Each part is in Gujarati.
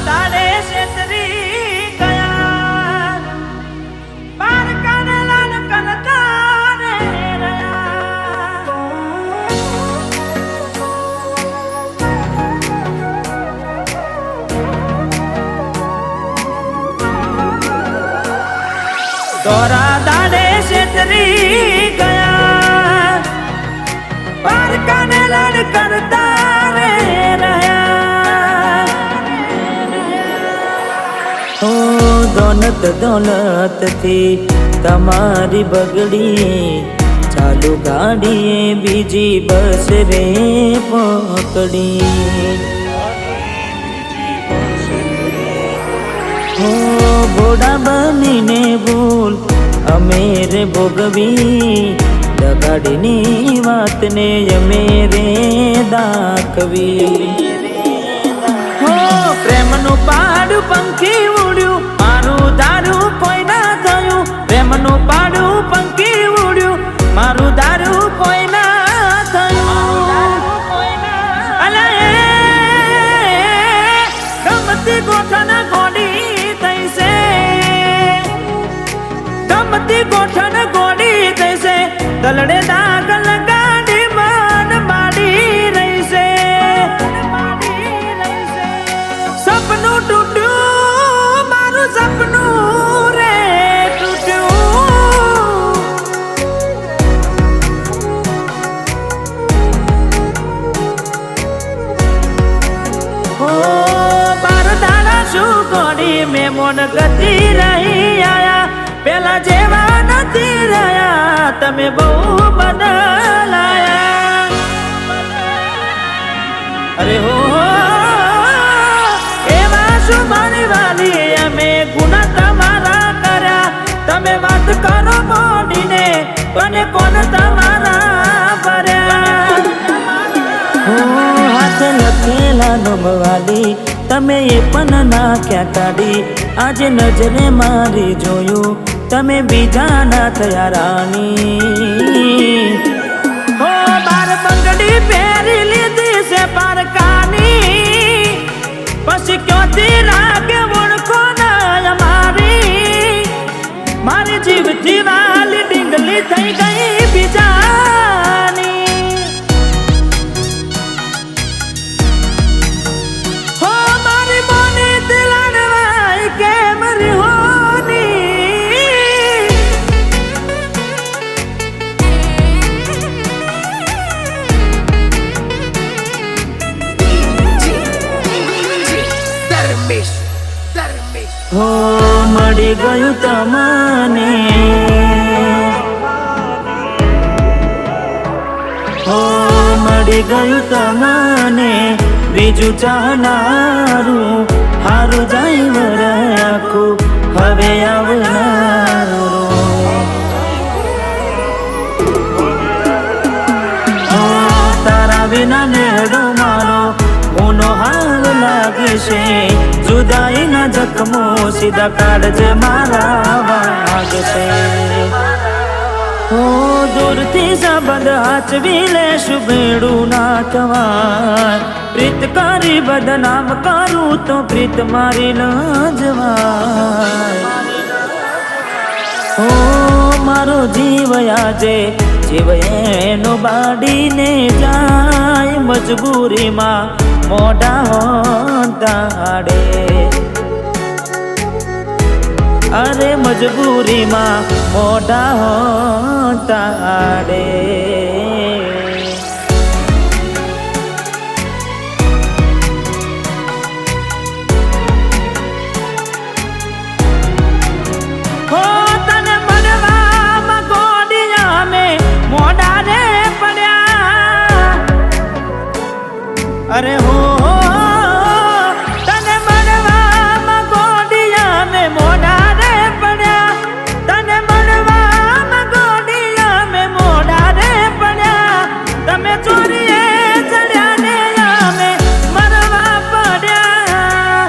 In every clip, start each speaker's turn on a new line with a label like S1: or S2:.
S1: દાડે છેતરી ગયા બાર કાને લાલ કરતા રે રહ્યા દોરા દાડે છેતરી ગયા બાર કાને લાલ કરતા રે રહ્યા ઓ દોલત દોલત થી તમારી બગડી ચાલુ ગાડીએ બીજી બસ રે પકડી હો ભોળા બનીને ભૂલ અમે રે ભોગવી દગાડીની વાતને અમે રે દાખવી હો પ્રેમનું પાડું પંખી ઉડ્યું મારું દારૂ કોઈ ના થયું પ્રેમનું પાડું પંખી ઉડ્યું મારું દારૂ કોઈ ના થયું અલા એ ગમતી ગોઠણ ગોડી થઈ છે ગમતી ગોઠણ ગોડી થઈ છે દલડે દાગ લગાડી મન માડી રહી છે સપનું તૂટ્યું મારું સપનું રે તૂટ્યું ઓ બાર દાડા શું ગોડી મેં મોન ગતિ રહી આયા પેલા જેવા નથી રહ્યા તમે બહુ બદલાયા અરે હો એવા શું મારી વાલી અમે ગુના તમારા કર્યા તમે વાત કરો મોડીને અને કોણ તમારા ભર્યા હો હાથ લખેલા નોમવાલી તમે એ પણ નાખ્યા કાઢી આજે નજરે મારી જોયું તમે બીજા ના થયા રાણી હો બાર બંગડી પહેરી લીધી છે પારકાની પછી ક્યોથી રાગે ઓળખો ના મારી મારી જીવથી વાલી ડીંગલી થઈ ગઈ બીજાની હો મારી મોની દિલડવાઈ કેમ રિહોની હો મળી ગયું તમને હો મળી ગયું તમને બીજું ચાહનારું હારું જાય વર આખું હવે આવનારું હો તારા વિના નેડો મારો ઊનો હાલ લાગશે જુદાઈના જખમો સીધા કાઢજે મારા વાગશે હો દૂરથી સંબંધ હાચવી લેશું ભેડું ના થવાય પ્રીત કરી બદનામ કરું તો પ્રીત મારી ન જવાય હો મારો જીવ આજે જીવ એનો બાડીને જાય મજબૂરીમાં મોઢા હોતાડે અરે મજબૂરીમાં મોઢા હોતાડે હો તને મળવામાં ગોડિયા મેં મોઢા રે પડ્યા અરે હો તને મળવામાં ગોડિયા મેં મોઢા રે પડ્યા તને મળવામાં ગોડિયા મેં મોઢા રે પડ્યા તમે ચોરીએ ચડ્યા ને અમે મરવા પડ્યા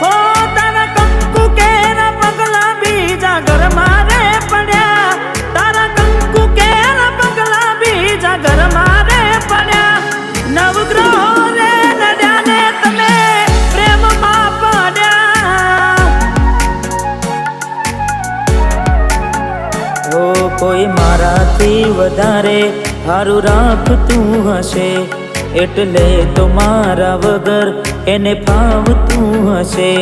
S1: હો તારા કંકુ કેરા પગલા બીજા ઘરમાં રે પડ્યા તારા કંકુ કેરા પગલા બીજા ઘરમાં વધારે હારું રાખતું હશે, એટલે તો મારા વગર એને ફાવતું હશે.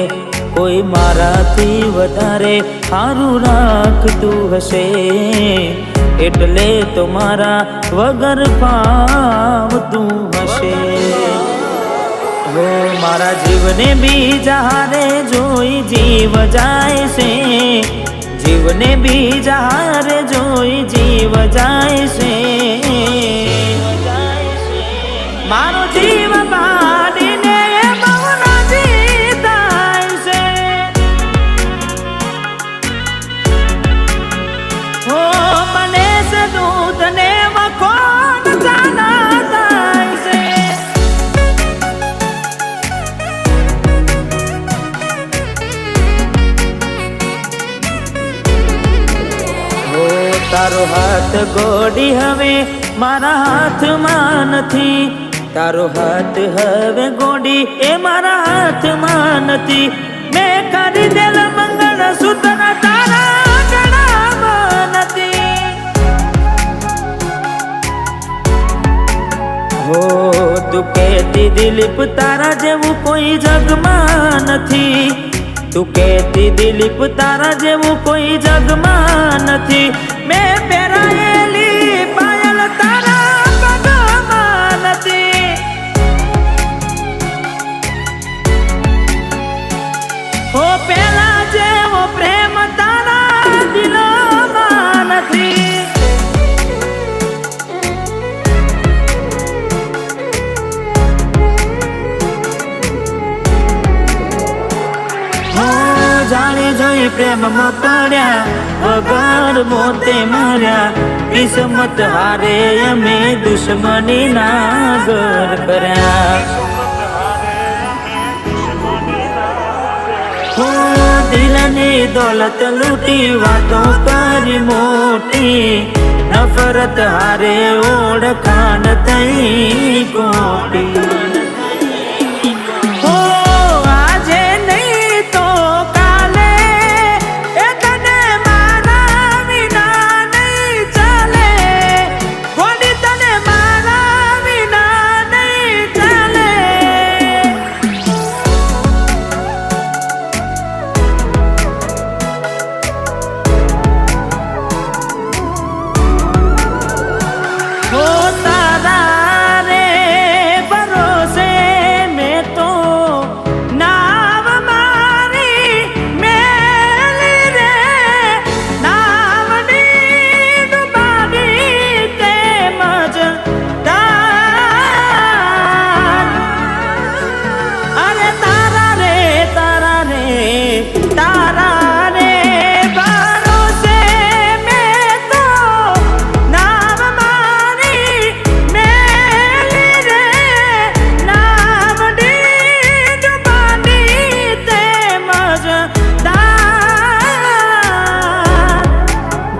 S1: કોઈ મારાથી વધારે હારું રાખતું હશે, એટલે તો મારા વગર ફાવતું હશે. હો મારા જીવને બીજા હારે જોઈ જીવ જાય છે, જીવને બીજા હારે જોઈ જીવ જાય છે. મારો જીવ બાળીને બહુ રાજી થાય છે. હો મને છે દૂધ ને મખોન જાના થાય છે. હો તારો હાથ ગોડી હવે મારા હાથમાં નથી, તારો હાથ હવે ગોડી એ મારા હાથમાં નથી. મેં ખરીદેલ મંગળસૂત્ર તારા ગળામાં નથી. હો તું કહેતી દિલીપ તારા જેવું કોઈ જગમાં નથી, તું કહેતી દિલીપ તારા જેવું કોઈ જગમાં નથી. મેં પહેરાયેલી પાયલ તારા પગમાં નથી. હો પેલા જેવો પ્રેમ તારા દિલમાં નથી. જાણી જોઈ પ્રેમમાં પડ્યા વગર મોતે મર્યા, કિસ્મત હારે અમે દુશ્મની ના ઘર કર્યા. હો દિલની દોલત લૂટી વાતો કરી મોટી, નફરત હારે ઓળખાણ થઈ કોટી.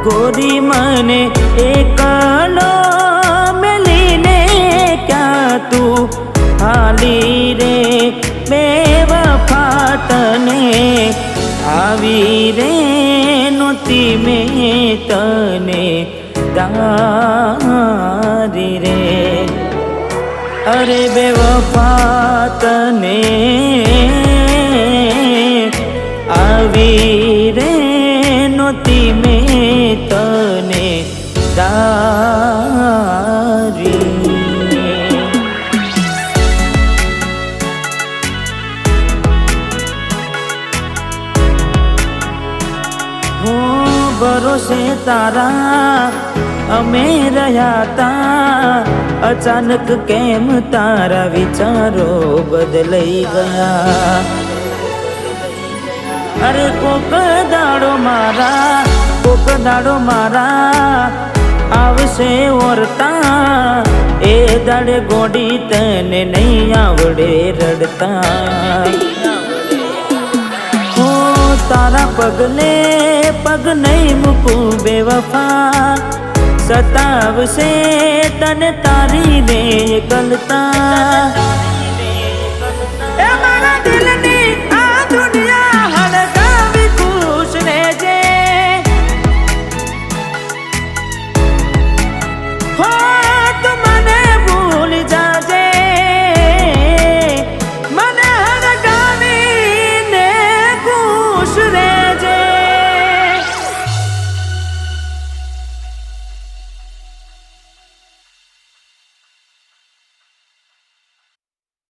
S1: ગોરી મને એકલો મેલીને ક્યાં તું હાલી રે, બેવફા તને આવી રે નહોતી મેં તને તારી રે. અરે બેવફા તને આવી રે નહોતી મેં તને તારી. હો ભરોસે તારા અમે રહ્યા તા, અચાનક કેમ તારા વિચારો બદલાઈ ગયા. અરે કોક દાડો મારા આવશે ઓરતા, એ દાડે ગોડી તને નહીં આવડે રડતા. હો તારા પગલે પગ નહીં મૂકું બેવફા, સતાવશે તને તારી રે એકલતા.